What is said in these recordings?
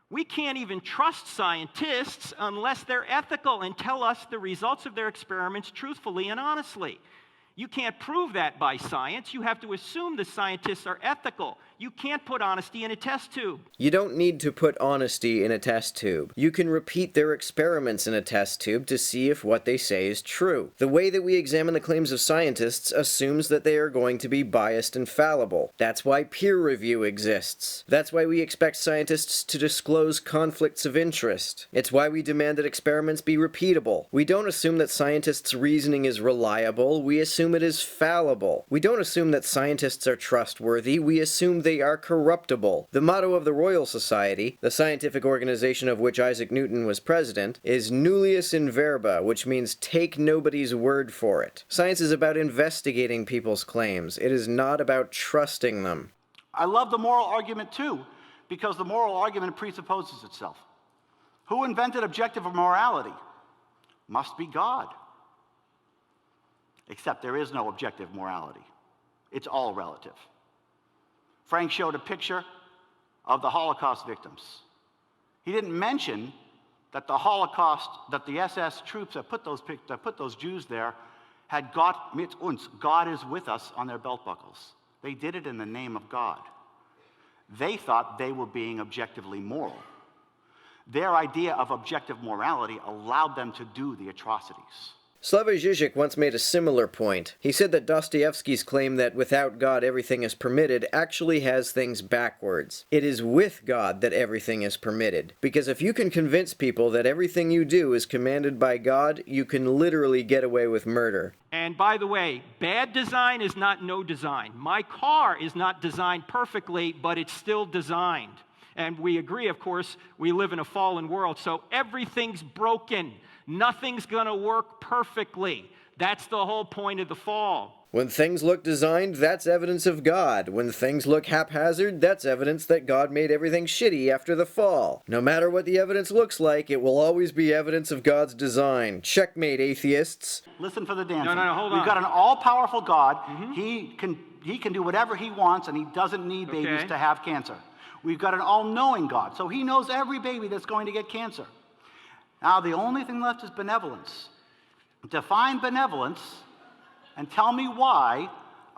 We can't even trust scientists unless they're ethical and tell us the results of their experiments truthfully and honestly. You can't prove that by science. You have to assume the scientists are ethical. You can't put honesty in a test tube. You don't need to put honesty in a test tube. You can repeat their experiments in a test tube to see if what they say is true. The way that we examine the claims of scientists assumes that they are going to be biased and fallible. That's why peer review exists. That's why we expect scientists to disclose conflicts of interest. It's why we demand that experiments be repeatable. We don't assume that scientists' reasoning is reliable. We assume it is fallible. We don't assume that scientists are trustworthy. We assume they are corruptible. The motto of the Royal Society, the scientific organization of which Isaac Newton was president, is nullius in verba, which means take nobody's word for it. Science is about investigating people's claims. It is not about trusting them. I love the moral argument too, because the moral argument presupposes itself. Who invented objective morality? Must be God. Except there is no objective morality. It's all relative. Frank showed a picture of the Holocaust victims. He didn't mention that the Holocaust, that the SS troops that put those Jews there had Gott mit uns, God is with us, on their belt buckles. They did it in the name of God. They thought they were being objectively moral. Their idea of objective morality allowed them to do the atrocities. Slavoj Žižek once made a similar point. He said that Dostoevsky's claim that without God everything is permitted actually has things backwards. It is with God that everything is permitted. Because if you can convince people that everything you do is commanded by God, you can literally get away with murder. And by the way, bad design is not no design. My car is not designed perfectly, but it's still designed. And we agree, of course, we live in a fallen world, so everything's broken. Nothing's going to work perfectly. That's the whole point of the fall. When things look designed, that's evidence of God. When things look haphazard, that's evidence that God made everything shitty after the fall. No matter what the evidence looks like, it will always be evidence of God's design. Checkmate, atheists. Listen for the dancing. No, hold on. We've got an all-powerful God. Mm-hmm. He can do whatever he wants, and he doesn't need babies to have cancer. We've got an all-knowing God, so he knows every baby that's going to get cancer. Now, the only thing left is benevolence. Define benevolence and tell me why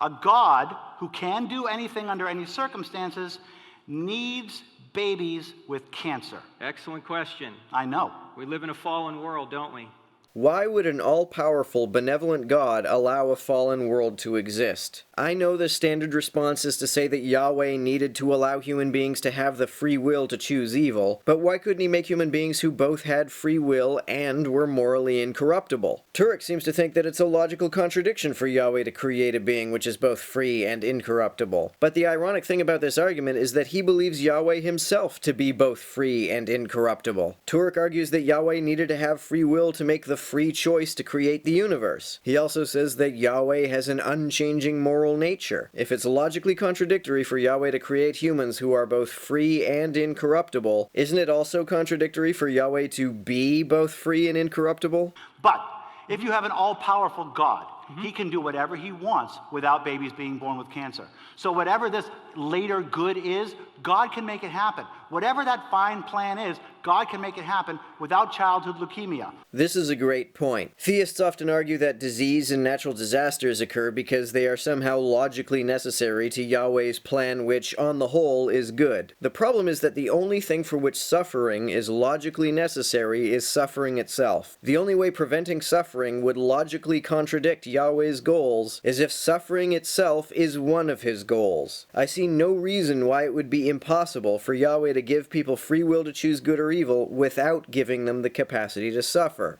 a God who can do anything under any circumstances needs babies with cancer. Excellent question. I know. We live in a fallen world, don't we? Why would an all-powerful, benevolent God allow a fallen world to exist? I know the standard response is to say that Yahweh needed to allow human beings to have the free will to choose evil, but why couldn't he make human beings who both had free will and were morally incorruptible? Turek seems to think that it's a logical contradiction for Yahweh to create a being which is both free and incorruptible. But the ironic thing about this argument is that he believes Yahweh himself to be both free and incorruptible. Turek argues that Yahweh needed to have free will to make the free choice to create the universe. He also says that Yahweh has an unchanging moral nature. If it's logically contradictory for Yahweh to create humans who are both free and incorruptible, isn't it also contradictory for Yahweh to be both free and incorruptible? But if you have an all-powerful God, he can do whatever he wants without babies being born with cancer. So whatever this later good is, God can make it happen. Whatever that fine plan is, God can make it happen without childhood leukemia. This is a great point. Theists often argue that disease and natural disasters occur because they are somehow logically necessary to Yahweh's plan, which, on the whole, is good. The problem is that the only thing for which suffering is logically necessary is suffering itself. The only way preventing suffering would logically contradict Yahweh's goals is if suffering itself is one of his goals. I see no reason why it would be impossible for Yahweh to give people free will to choose good or evil without giving them the capacity to suffer.